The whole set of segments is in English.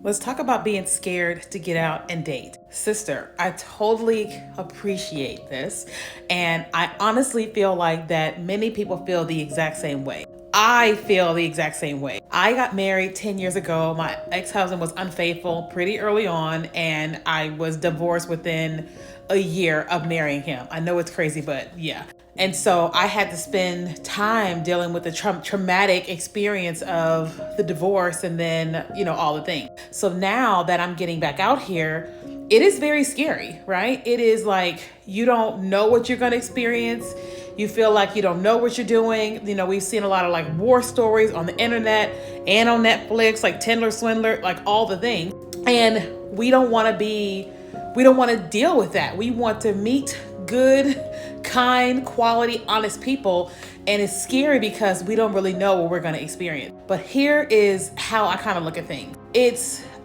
Let's talk about being scared to get out and date. Sister, I totally appreciate this. And I honestly feel like that many people feel the exact same way. I feel the exact same way. I got married 10 years ago. My ex husband was unfaithful pretty early on, and I was divorced within a year of marrying him. I know it's crazy, but yeah. And so I had to spend time dealing with the traumatic experience of the divorce and then, all the things. So now that I'm getting back out here, it is very scary, right? It is like you don't know what you're going to experience. You feel like you don't know what you're doing. We've seen a lot of like war stories on the internet and on Netflix, like Tinder Swindler, like all the things. And we don't want to deal with that. We want to meet good, kind, quality, honest people. And it's scary because we don't really know what we're going to experience. But here is how I kind of look at things.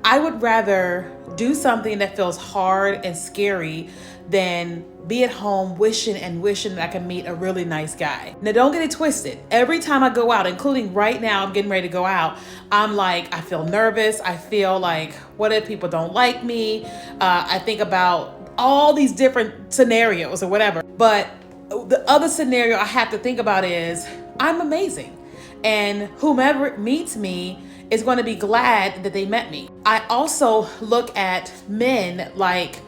I would rather do something that feels hard and scary than be at home wishing that I can meet a really nice guy. Now, don't get it twisted. Every time I go out, including right now, I'm getting ready to go out, I'm like, I feel nervous. I feel like, what if people don't like me? I think about all these different scenarios or whatever. But the other scenario I have to think about is I'm amazing. And whomever meets me is going to be glad that they met me. I also look at men like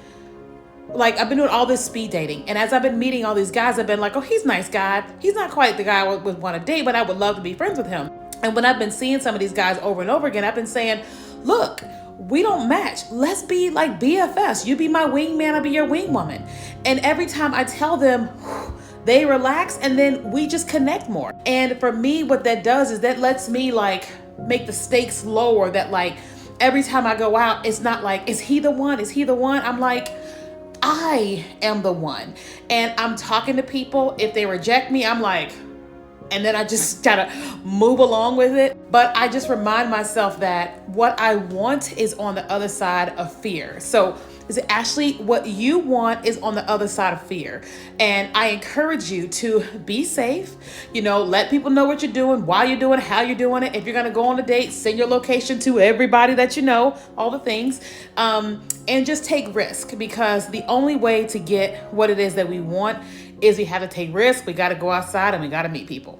I've been doing all this speed dating. And as I've been meeting all these guys, I've been like, oh, he's a nice guy. He's not quite the guy I would want to date, but I would love to be friends with him. And when I've been seeing some of these guys over and over again, I've been saying, look, we don't match. Let's be like BFFs. You be my wingman, I'll be your wingwoman. And every time I tell them, they relax and then we just connect more. And for me, what that does is that lets me like make the stakes lower, that like every time I go out, it's not like, is he the one? Is he the one? I'm like, I am the one. And I'm talking to people. If they reject me, I'm like, and then I just gotta move along with it. But I just remind myself that what I want is on the other side of fear. So is it actually what you want is on the other side of fear. And I encourage you to be safe, let people know what you're doing, why you're doing it, how you're doing it. If you're gonna go on a date, send your location to everybody that you know, all the things. And just take risk, because the only way to get what it is that we want is we have to take risk. We got to go outside and we got to meet people.